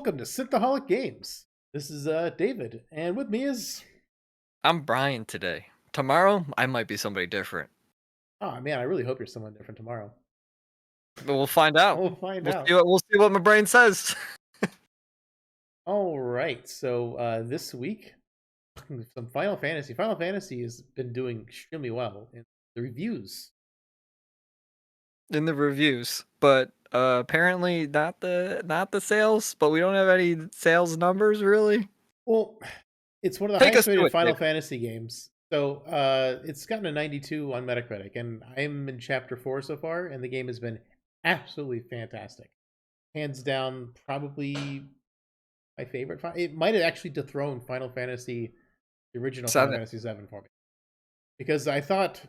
welcome to Synthaholic Games. This is David, and with me is... I'm Brian today. Tomorrow, I might be somebody different. Oh man, I really hope you're someone different tomorrow. But we'll find out. We'll find We'll out. see what my brain says. All right, so this week, some Final Fantasy. Final Fantasy has been doing extremely well in the reviews. In the reviews, but apparently not the sales. But we don't have any sales numbers really. Well, it's one of the Take highest us to rated it, Final David. Fantasy games. So it's gotten a 92 on Metacritic, and I'm in Chapter 4 so far, and the game has been absolutely fantastic. Hands down, probably my favorite. It might have actually dethroned Final Fantasy, the original Final 7. Fantasy VII for me, because I thought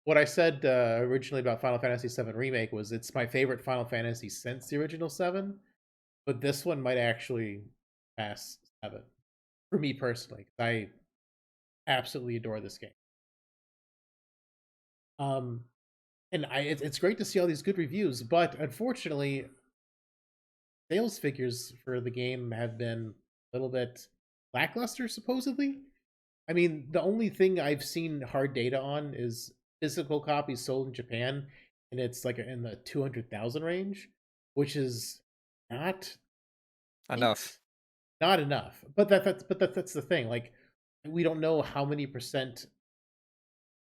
what I said originally about Final Fantasy VII Remake was it's my favorite Final Fantasy since the original 7, but this one might actually pass 7 for me personally. I absolutely adore this game. Um, and it's great to see all these good reviews, but unfortunately, sales figures for the game have been a little bit lackluster, supposedly. I mean, the only thing I've seen hard data on is physical copies sold in Japan, and it's like in the 200,000 range, which is not Enough. not enough. But that's the thing. Like, we don't know how many percent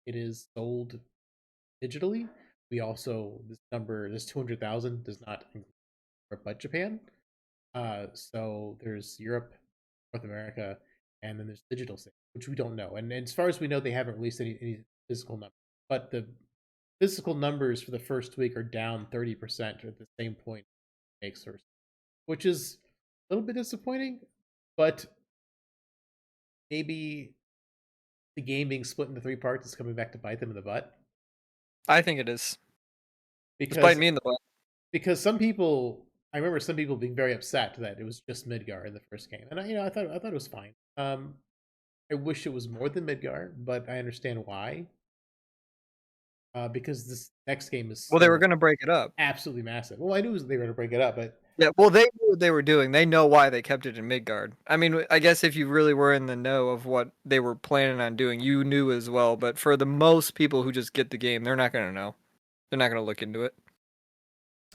it is sold digitally. We also this 200,000 does not include but Japan. So there's Europe, North America, and then there's digital sales, which we don't know. And as far as we know, they haven't released any physical numbers. But the physical numbers for the first week are down 30% at the same point makes first, which is a little bit disappointing. But maybe the game being split into three parts is coming back to bite them in the butt. I think it is. It's Because biting me in the butt. some people, I remember some people being very upset that it was just Midgar in the first game, and I thought it was fine. I wish it was more than Midgar, but I understand why. Because this next game is Well, they were so gonna break it up. absolutely massive. Well, I knew they were going to break it up, but Yeah, well, they knew what they were doing. They know why they kept it in Midgard. I mean, I guess if you really were in the know of what they were planning on doing, you knew as well. But for the most people who just get the game, they're not gonna know. They're not gonna look into it.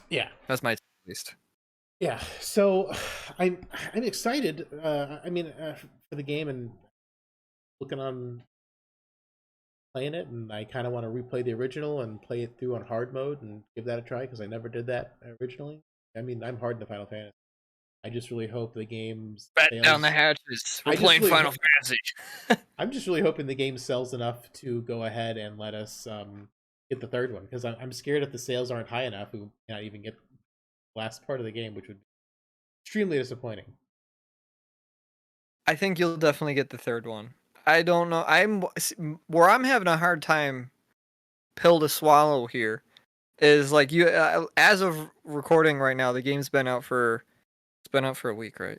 yeah, That's my at least. yeah. So I'm excited. I mean, for the game and looking on playing it, and I kind of want to replay the original and play it through on hard mode and give that a try because I never did that originally. I mean, I'm hard in the Final Fantasy. I just really hope the game's Batten down the sales. hatches. We're I just playing really, Final Fantasy. I'm just really hoping the game sells enough to go ahead and let us get the third one because I'm scared if the sales aren't high enough, we cannot even get the last part of the game, which would be extremely disappointing. I think you'll definitely get the third one. I don't know. Where I'm having a hard time pill to swallow here is like you as of recording right now, the game's been out for a week, right?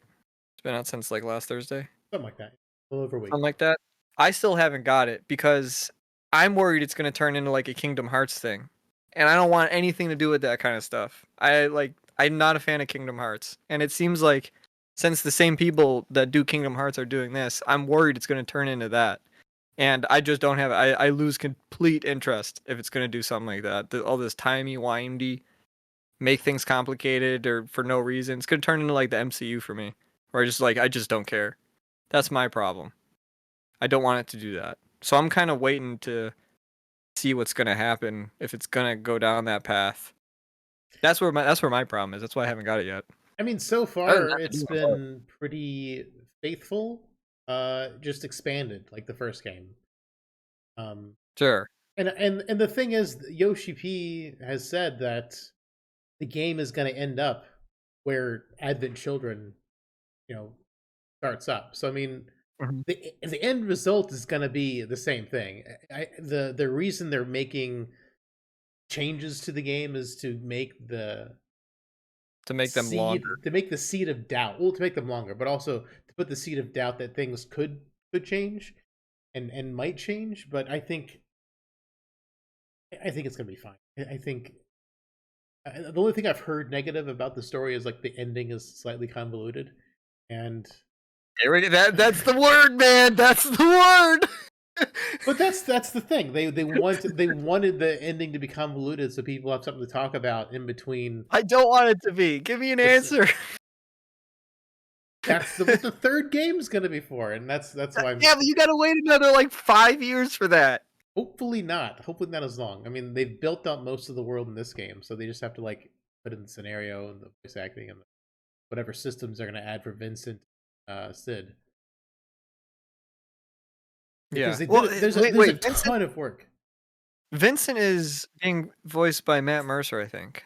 It's been out since like last Thursday. Something like that. A little over a week. Something like that. I still haven't got it because I'm worried it's going to turn into like a Kingdom Hearts thing. And I don't want anything to do with that kind of stuff. I'm not a fan of Kingdom Hearts. And it seems like since the same people that do Kingdom Hearts are doing this, I'm worried it's going to turn into that. And I just don't have I lose complete interest if it's going to do something like that. All this timey windy make things complicated or for no reason. It's going to turn into like the MCU for me. Where I just don't care. That's my problem. I don't want it to do that. So I'm kind of waiting to see what's going to happen if it's going to go down that path. That's where my problem is. That's why I haven't got it yet. I mean, so Other than far that, it's been pretty faithful. Just expanded like the first game. Um, sure. and the thing is, Yoshi P has said that the game is going to end up where Advent Children, starts up. So I mean, Mhm. the end result is going to be the same thing. The reason they're making changes to the game is to make To make them longer. the seed of doubt. Well, to make them longer, but also to put the seed of doubt that things could change and might change. But I think it's going to be fine. I think The only thing I've heard negative about the story is like the ending is slightly convoluted, and That's the word, man. That's the word. but that's the thing. They wanted the ending to be convoluted so people have something to talk about in between. I don't want it to be. Give me an This answer. that's what the third game's gonna be for, and that's why I'm Yeah, but you gotta wait another like 5 years for that. hopefully not. Hopefully not as long. I mean, they've built up most of the world in this game, so they just have to like put in the scenario and the voice acting and whatever systems they're gonna add for Vincent, Sid, because Yeah. they did Well, it. wait, There's a wait. Vincent. ton of work. Vincent is being voiced by Matt Mercer, I think.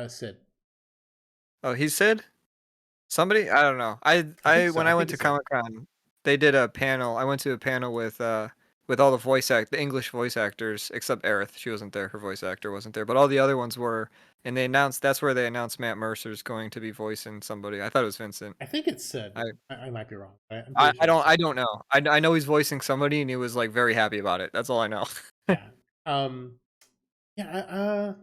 Sid. Oh, he said somebody. I don't know. I think so. When I I think went he to said. Comic Con, they did a panel. I went to a panel with all the English voice actors, except Aerith. She wasn't there. Her voice actor wasn't there, but all the other ones were. And they announced that's where they announced Matt Mercer's going to be voicing somebody. I thought it was Vincent. I think it's Sid. I I might be wrong. I'm pretty sure it's I Sid. don't know. I know he's voicing somebody, and he was like very happy about it. That's all I know. Yeah. Yeah.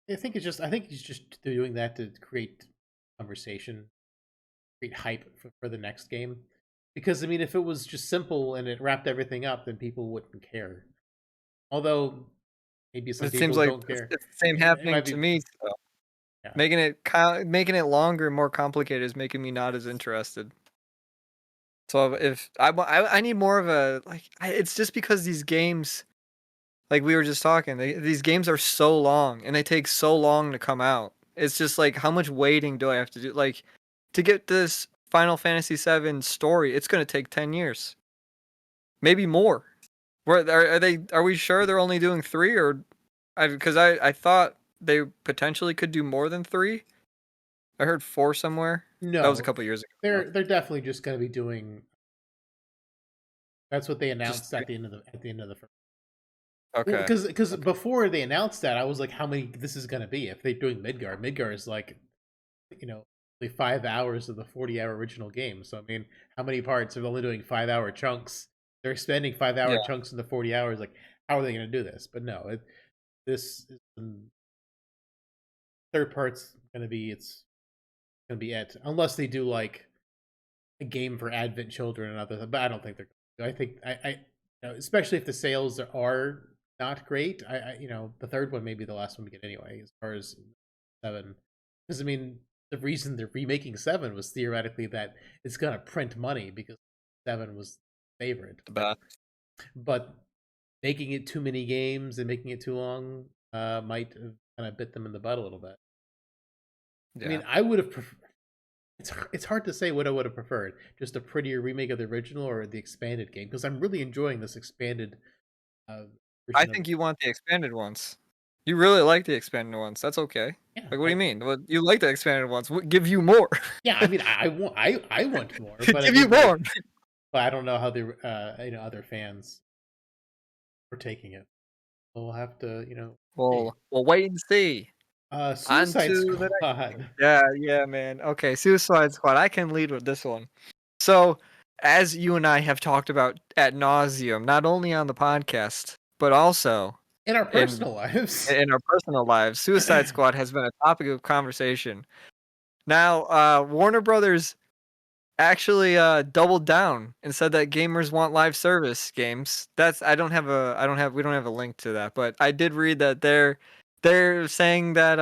I think he's just doing that to create conversation, create hype for the next game. Because I mean, if it was just simple and it wrapped everything up, then people wouldn't care. Although maybe some It seems people like don't care. it's the same It happening might to be. me. So Yeah. making it longer and more complicated is making me not as interested. So if I need more of a it's just because these games, like we were just talking, these games are so long and they take so long to come out. It's just like, how much waiting do I have to do? Like, to get this Final Fantasy VII story, it's going to take 10 years, maybe more. Are we sure they're only doing three, or because I thought they potentially could do more than three. I heard four somewhere. That was a No, couple years ago, they're definitely just going to be doing. That's what they just announced at the end of the first. Well, okay. because Okay. before they announced that, I was like, how many this is going to be if they're doing Midgar? Midgar is like, you know, only 5 hours of the 40-hour original game. So I mean, how many parts are only doing 5 hour chunks? They're expanding 5 hour Yeah, chunks into 40 hours. Like, how are they going to do this? But no, this is the third part's going to be going to be it, unless they do like a game for Advent children and other. But I don't think they're. I think especially if the sales are not great. The third one may be the last one we get anyway, as far as seven. Because I mean, the reason they're remaking seven was theoretically that it's gonna print money because seven was favorite, the but best. but making it too many games and making it too long might have kind of bit them in the butt a little bit. I Yeah. mean, I would have it's hard to say what I would have preferred. Just a prettier remake of the original or the expanded game, because I'm really enjoying this expanded uh, I version of. think you want the expanded ones. You really like the expanded ones. That's okay. Yeah, Like, what do you mean? What, you like the expanded ones? Give you more. yeah. I mean, I want more, but I Give you mean, more. like, but I don't know how the other fans are taking it. We'll have to see. We'll wait and see. On Suicide to the next game. Squad. Yeah, yeah, man. Okay, Suicide Squad. I can lead with this one. So, as you and I have talked about ad nauseum, not only on the podcast, but also In our in personal lives. in our personal lives, Suicide Squad has been a topic of conversation. Now, Warner Brothers actually doubled down and said that gamers want live service games. That's we don't have a link to that, but I did read that they're saying that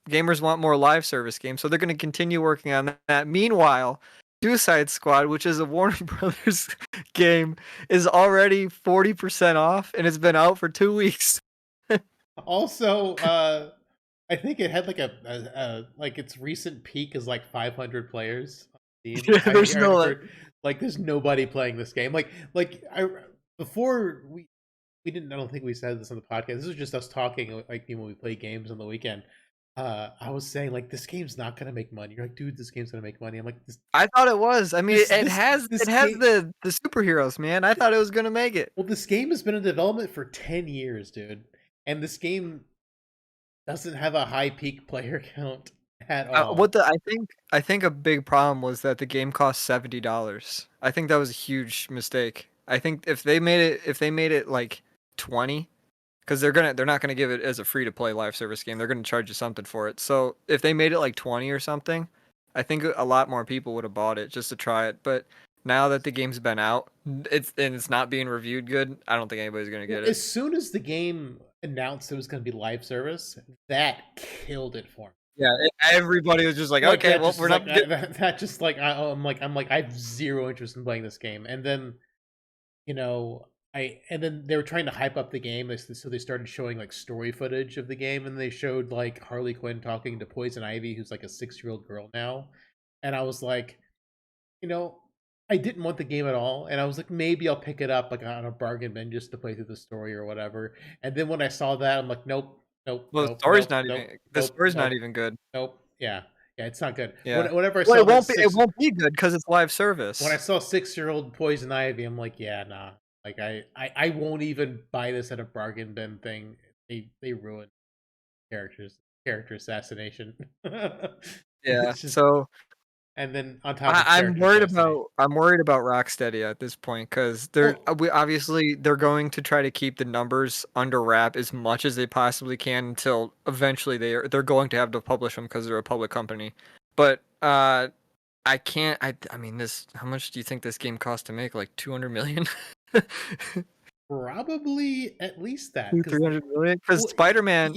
gamers want more live service games, so they're going to continue working on that. Meanwhile, Suicide Squad, which is a Warner Brothers game, is already 40% off and it's been out for 2 weeks. Also, I think it had like like its recent peak is like 500 players on Steam. Yeah, there's no Heard like there's nobody playing this game. Like I before we didn't. I don't think we said this on the podcast. This was just us talking like when we play games on the weekend. I was saying like this game's not gonna make money. You're like, dude, this game's gonna make money. I'm like, I thought it was. I mean, this it has game. the superheroes, man. I thought it was going to make it. Well, this game has been in development for 10 years, dude, and this game doesn't have a high peak player count at all. I think a big problem was that the game cost $70. I think that was a huge mistake. I think if they made it like 20, because they're not gonna give it as a free to play live service game. They're gonna charge you something for it. So if they made it like 20 or something, I think a lot more people would have bought it just to try it. But now that the game's been out, it's not being reviewed good. I don't think anybody's gonna Well, get it. as soon as the game announced it was going to be live service, that killed it for me. Yeah, everybody was just like, Like okay, that well, just we're is not. like that just like I'm like I have zero interest in playing this game. And then and then they were trying to hype up the game, so they started showing like story footage of the game, and they showed like Harley Quinn talking to Poison Ivy, who's like a 6-year-old girl now, and I was like, you know, I didn't want the game at all, and I was like, maybe I'll pick it up like on a bargain bin just to play through the story or whatever. And then when I saw that, I'm like, nope, nope, Well, nope, nope, nope, the nope, story's not nope, even good. nope. Yeah, yeah, it's not good. Yeah. Whenever I Well, saw that it six, won't be good because it's live when I service. saw 6-year-old Poison Ivy, I'm like, yeah, nah. Like I won't even buy this at a bargain bin thing. They ruined character assassination. Yeah. It's just, So and then on top of character assassination. I'm worried about Rocksteady at this point because Well, they're going to try to keep the numbers under wrap as much as they possibly can until eventually they're going to have to publish them because they're a public company. But I can't. I mean, this. How much do you think this game cost to make? Like 200 million. probably at least that, Two, because 300 million? Because you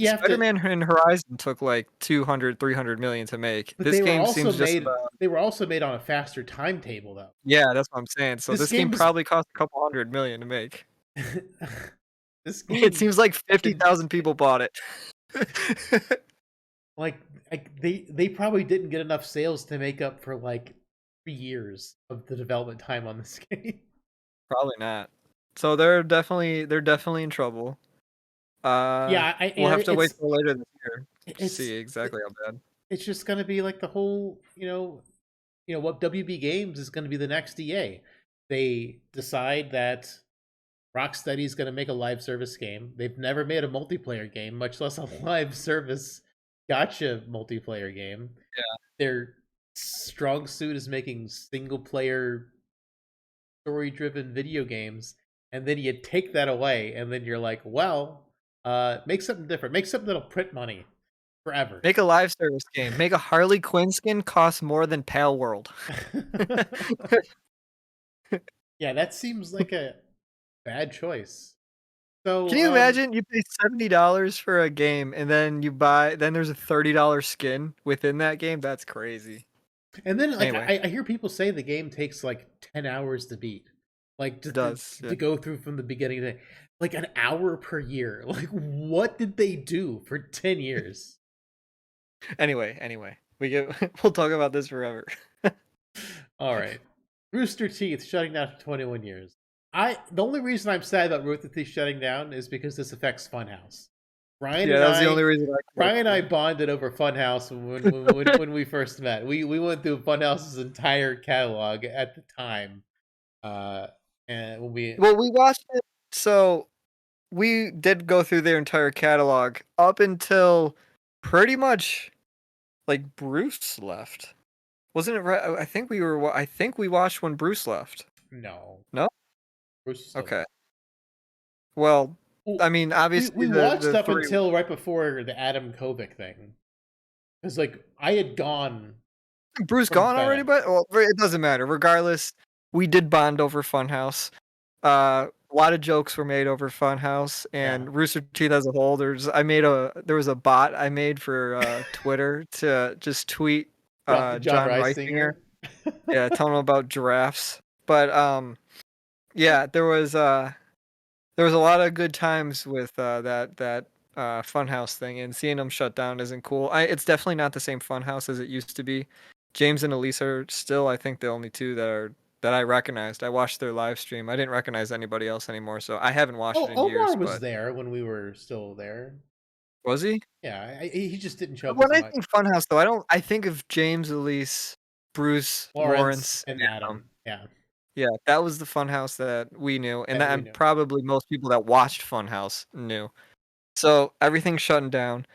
have to. Spider-Man and Horizon took like 200, 300 million to make. But This game seems just about. they were also made on a faster timetable though. Yeah, that's what I'm saying. So This this game game was probably cost a couple 100 million to make. this It game seems like did 50,000 people bought it. like they probably didn't get enough sales to make up for like 3 years of the development time on this game. Probably not. So they're definitely in trouble. Yeah, We'll have to wait it's till later this year to it's see exactly how bad. it's just gonna be like the whole what WB Games is gonna be the next EA. They decide that Rocksteady is gonna make a live service game. They've never made a multiplayer game, much less a live service gotcha multiplayer game. Yeah. Their strong suit is making single player story driven video games, and then you take that away, and then you're like, well, make something different. Make something that'll print money forever. Make a live service game. Make a Harley Quinn skin cost more than Pale World. Yeah, that seems like a bad choice. So, Can you imagine you pay $70 for a game and then there's a $30 skin within that game? That's crazy. and then like Anyway, I hear people say the game takes like 10 hours to beat, like it does. Yeah. to go through from the beginning to like an hour per year. Like, what did they do for 10 years? Anyway, we'll talk about this forever. All right, Rooster Teeth shutting down for 21 years. The only reason I'm sad about Rooster Teeth shutting down is because this affects Funhouse. Brian Yeah, and that was the only I reason I Brian and I quit. bonded over Funhouse when we first met. We went through Funhouse's entire catalog at the time. Uh, and when we Well, we watched it, so we did go through their entire catalog up until pretty much like Bruce left. Wasn't it right? I think we watched when Bruce left. no, No? Bruce is still Okay. there. Well, Well, I mean, obviously we watched the up three. until right before the Adam Kovic thing, because like I had gone Bruce from gone already, FedEx. but well, it doesn't matter. Regardless, we did bond over Funhouse. A lot of jokes were made over Funhouse Yeah, and Rooster Teeth as a whole. There was a bot I made for Twitter to just tweet John John Reisinger. Reisinger. Yeah, tell him about giraffes. But yeah, there was a lot of good times with that Funhouse thing, and seeing them shut down isn't cool. It's definitely not the same Funhouse as it used to be. James and Elise are still, I think, the only two that I recognized. I watched their live stream. I didn't recognize anybody else anymore, so I haven't watched Oh, it in Omar years. was But there when we were still there. was he? Yeah, he just didn't show up When as I much. think Funhouse, though, I don't. I think of James, Elise, Bruce, Lawrence Lawrence, and and Adam. Adam. Yeah, Yeah, that was the Funhouse that we knew, and that that we and knew. probably most people that watched Funhouse knew. So everything's shutting down.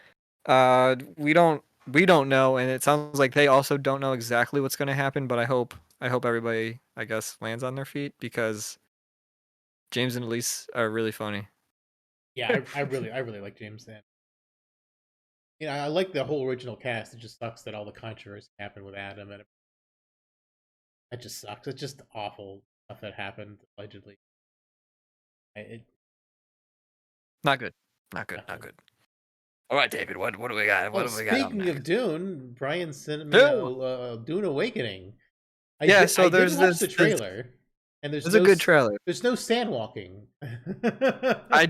We don't know, and it sounds like they also don't know exactly what's going to happen. But I hope everybody, I guess, lands on their feet because James and Elise are really funny. Yeah, I really like James Van. I like the whole original cast. It just sucks that all the controversy happened with Adam, and that just sucks. It's just awful stuff that happened allegedly. It Not good. Not good. not Not good. good. All right, David. What do we got? What Oh, do we got on speaking next? of Dune, Brian sent me a, Two. Dune Awakening. I Yeah. did So I did there's watch the this. trailer, and There's a good trailer. there's no sand walking. I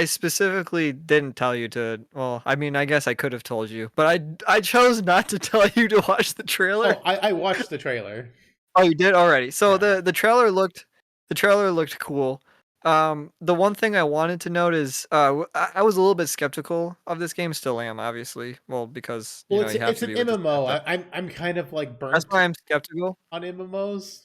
specifically didn't tell you to. Well, I mean, I guess I could have told you, but I chose not to tell you to watch the trailer. Oh, I watched the trailer. Oh, you did already. So Yeah. the trailer looked cool. The one thing I wanted to note is I was a little bit skeptical of this game. Still am, obviously. Well, because Well, you have it's to an be with this kind MMO. of stuff. I'm kind of like That's burnt why I'm skeptical. on MMOs.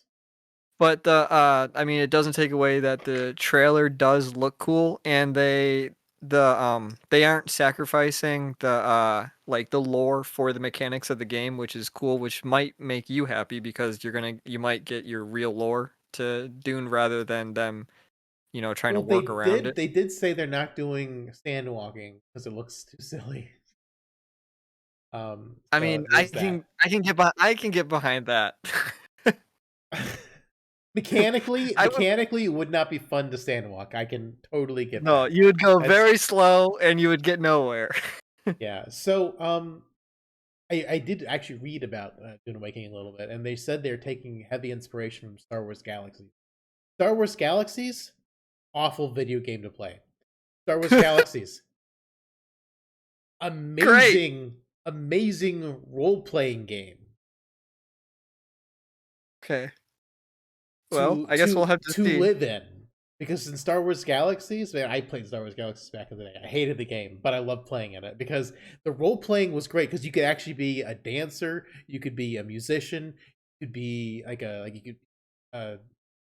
But I mean, it doesn't take away that the trailer does look cool, and they aren't sacrificing the like the lore for the mechanics of the game, which is cool, which might make you happy because you might get your real lore to Dune rather than them, trying to Well, work around it. they did say they're not doing sand walking because it looks too silly. I So mean, there's that. I can get behind that. I would Mechanically, it would not be fun to sand walk. I can totally get No, that. you would go That's very slow and you would get nowhere. yeah. So I did actually read about Dune Awakening a little bit, and they said they're taking heavy inspiration from Star Wars Galaxies. Star Wars Galaxies, awful video game to play. Star Wars Galaxies, Great. amazing role playing game. Okay. Well, I guess we'll have to To see. live in. Because in Star Wars Galaxies, man, I played Star Wars Galaxies back in the day. I hated the game, but I loved playing in it because the role playing was great. Because you could actually be a dancer, you could be a musician, you could be like you could.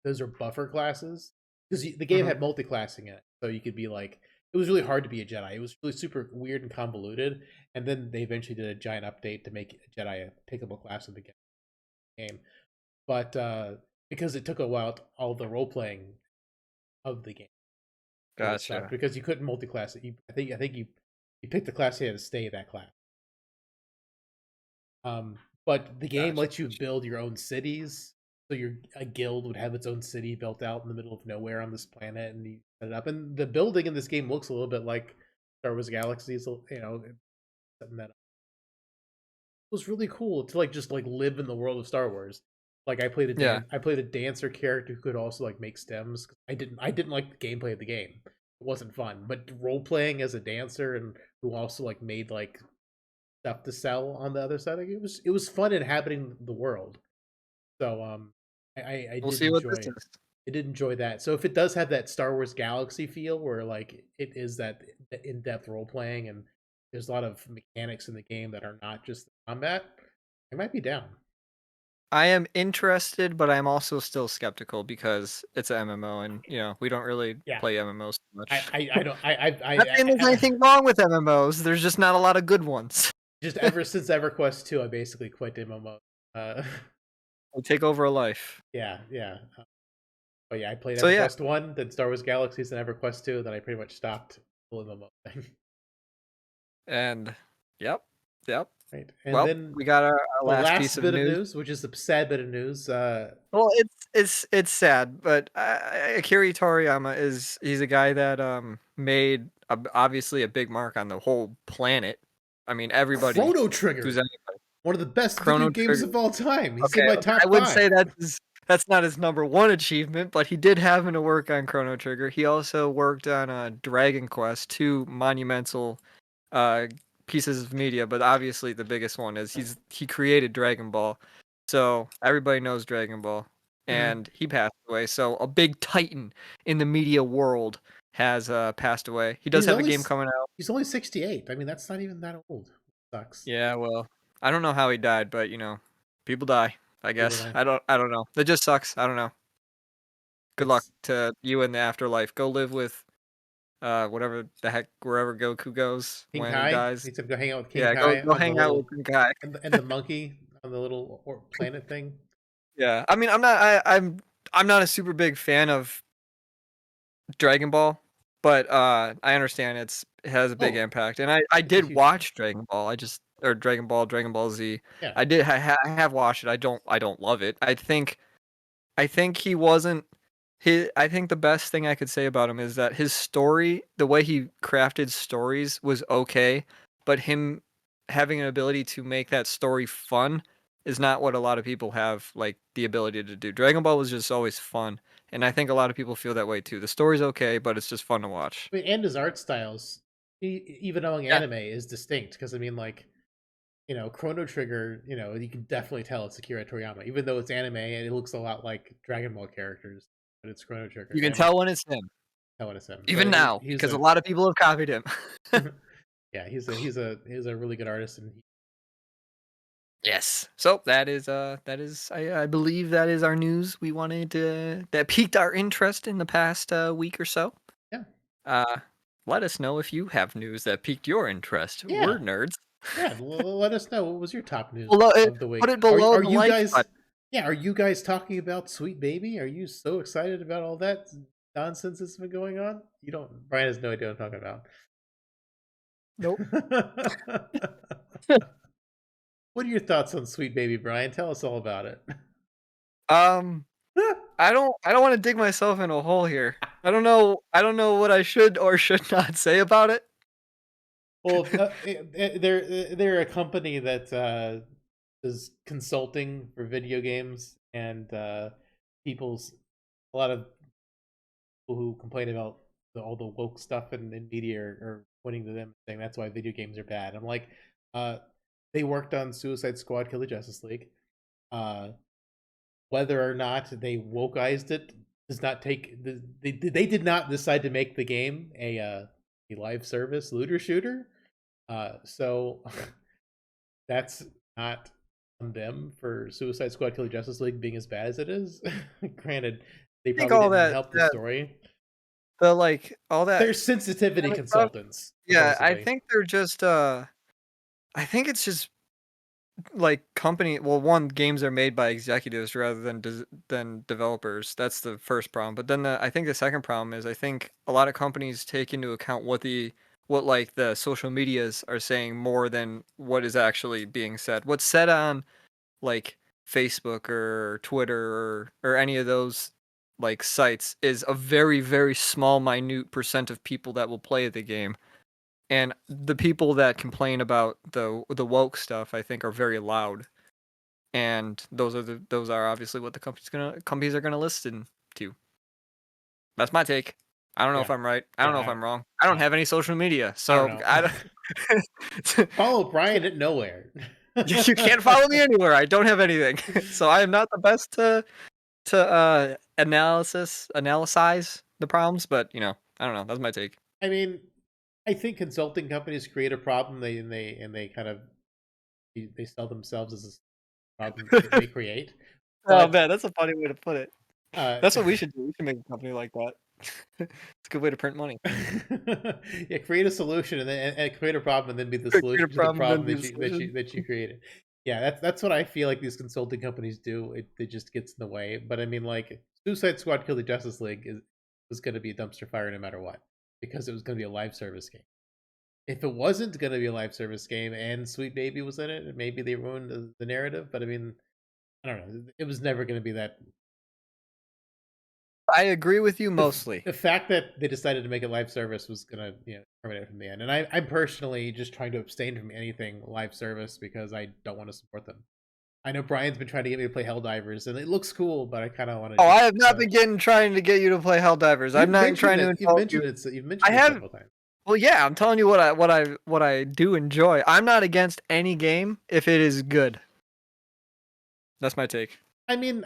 Those are buffer classes because the game Mhm. had multi-classing in it, so you could be like. It was really hard to be a Jedi. It was really super weird and convoluted, and then they eventually did a giant update to make Jedi a pickable class of the game. But because it took a while, all the role playing of the game really sucked Gotcha. because you couldn't multi-class it. I think you picked the class you had to stay that class. But the game Gotcha. lets you build your own cities. So your a guild would have its own city built out in the middle of nowhere on this planet, and you set it up. And the building in this game looks a little bit like Star Wars Galaxies. Setting that up. It was really cool to just live in the world of Star Wars. Like Yeah. I played a dancer character who could also make stems. I didn't like the gameplay of the game. It wasn't fun. But role playing as a dancer and who also made stuff to sell on the other side, it was fun inhabiting the world. So I We'll did see what this enjoy is. I did enjoy that. So if it does have that Star Wars Galaxy feel where it is that in-depth role playing and there's a lot of mechanics in the game that are not just the combat, I might be down. I am interested, but I'm also still skeptical because it's a MMO and, we don't really Yeah. play MMOs too I much. I, I don't Not saying there's I anything wrong with MMOs, there's just not a lot of good ones. just ever since EverQuest 2 I basically quit MMO. Uh They take over a life. yeah, yeah. But yeah, I played So yeah, EverQuest 1, then Star Wars Galaxies, and EverQuest 2, then I pretty much stopped the whole MMO thing. and yep, yep. Right. And Well, then we got our the last piece last of bit of news. news, which is the sad bit of news, Well, it's sad, but Akira Toriyama he's a guy that made obviously a big mark on the whole planet. I mean, everybody Chrono who's Trigger, anybody. one of the best video Chrono games Trigger. of all time. He's in Okay, my I top wouldn't say 5. that's not his number one achievement, but he did happen to work on Chrono Trigger. He also worked on Dragon Quest, two monumental uh pieces of media, but obviously the biggest one is he created Dragon Ball. So everybody knows Dragon Ball. Mhm. And he passed away. So a big titan in the media world has passed away. He And does have a game coming out. he's only 68. I mean, that's not even that old. Sucks. Yeah, well, I don't know how he died, but people die, I People guess. die. I don't know. That just sucks. I don't know. Good luck It's to you in the afterlife. Go live with whatever the heck wherever Goku goes King when he Kai. dies. He's gonna go hang out with King Yeah, go Kai go on the hang out with little some guy. and the monkey on the little planet thing. Yeah. I mean, I'm not a super big fan of Dragon Ball. but I understand it has a big Oh, impact, and I it's a did huge thing. watch Dragon Ball. I just or Dragon Ball Z. Yeah. I have watched it. I don't love it. I think he wasn't I think the best thing I could say about him is that his story, the way he crafted stories was okay, but him having an ability to make that story fun is not what a lot of people have like the ability to do. Dragon Ball was just always fun, and I think a lot of people feel that way too. The story's okay, but it's just fun to watch. I mean, and his art styles, even among Yeah. anime, is distinct. Because I mean, like, Chrono Trigger, you can definitely tell it's Akira Toriyama, even though it's anime and it looks a lot like Dragon Ball characters, but it's Chrono Trigger, You can and tell when it's him. tell what it's him. Even But now, he's because a a lot of people have copied him. yeah, he's a really good artist, and Yes. So that is I believe that is our news we wanted to that piqued our interest in the past week or so. yeah, Uh let us know if you have news that piqued your interest. We're yeah, nerds. yeah. Let us know what was your top news Below it, of the put week. it Are below are the you like guys? button. Yeah, are you guys talking about Sweet Baby? Are you so excited about all that nonsense that's been going on? You don't. Brian has no idea what I'm talking Nope. about. What are your thoughts on Sweet Baby, Brian? Tell us all about it. Um I don't want to dig myself in a hole here. I don't know what I should or should not say about it. Well, they're a company that does consulting for video games, and people's a lot of people who complain about all the woke stuff in media are pointing to them saying that's why video games are bad. I'm like, uh, they worked on Suicide Squad, Kill the Justice League. Uh, whether or not they wokeized it does not take they did not decide to make the game a live service looter shooter. So that's not on them for Suicide Squad Kill the Justice League being as bad as it is. Granted, they I think probably all didn't help the that story. the like all that They're sensitivity academic stuff. consultants, Yeah, I supposedly. think they're just I think it's just like company well one games are made by executives rather than than developers. That's the first problem, but then I think the second problem is I think a lot of companies take into account what like the social medias are saying more than what is actually being said. What's said on like Facebook or Twitter or any of those like sites is a very small minute percent of people that will play the game, and the people that complain about the woke stuff I think are very loud, and those are obviously what the companies are gonna listen to. That's my take. I don't know if Yeah, I'm right. I don't know if yeah. I'm wrong. I don't I, have any social media, I don't so know. I don't. Follow Brian at nowhere. You can't follow me anywhere. I don't have anything, so I am not the best to analyze the problems. But I don't know. That's my take. I mean, I think consulting companies create a problem. They kind of they sell themselves as a problem they create. Oh But man, that's a funny way to put it. uh, That's what we should do. We should make a company like that. It's a good way to print money. yeah, create a solution and create a problem, and then be the Create a solution to the problem, then problem be the solution. that you created. Yeah, that's what I feel like these consulting companies do. It just gets in the way. But I mean, like Suicide Squad: Kill the Justice League was going to be a dumpster fire no matter what, because it was going to be a live service game. If it wasn't going to be a live service game and Sweet Baby was in it, maybe they ruined the narrative. But I mean, I don't know. It was never going to be that. I agree with you mostly. The fact that they decided to make it live service was gonna terminate from the end. And I'm personally just trying to abstain from anything live service because I don't want to support them. I know Brian's been trying to get me to play Helldivers, and it looks cool, but I kind of want to Oh, I just. have not been trying to get you to play Helldivers. I'm not trying to You've insult mentioned you. it. You've I mentioned it have. several times. Well, yeah, I'm telling you what I do enjoy. I'm not against any game if it is good. That's my take. I mean,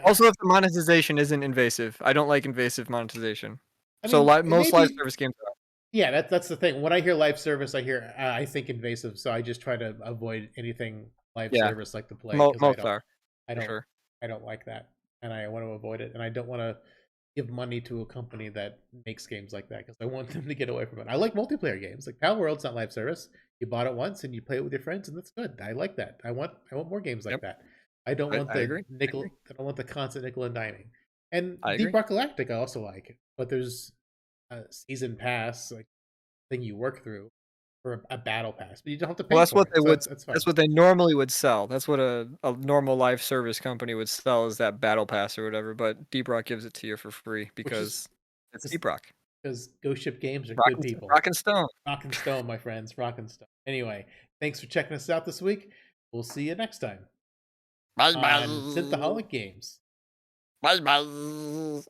Also, if the monetization isn't invasive, I don't like invasive monetization. I So, mean, most live maybe. service games are. Yeah, that's the thing. When I hear live service, I think invasive, so I just try to avoid anything live Yeah, service like the play because most are I for don't, sure. I don't like that, and I want to avoid it, and I don't want to give money to a company that makes games like that because I want them to get away from it. I like multiplayer games, like Pal World's not live service. You bought it once and you play it with your friends, and that's good. I like that. I want more games like Yep, that. I don't want I the agree. I agree. nickel. I don't want the constant nickel and diming. And I Deep agree. Rock Galactic I also like, but there's season pass like thing you work through for a battle pass, but you don't have to Well, pay that's for what it, they so would that's that's fine. what they normally would sell. That's what a normal live service company would sell is that battle pass or whatever, but Deep Rock gives it to you for free Which is because it's Deep Rock. because Ghost Ship Games are Rock good and people. Rock and Stone. Rock and Stone, my friends, rock and stone. Anyway, thanks for checking us out this week. We'll see you next time Bye on bye. Synthaholic Games. Bye bye.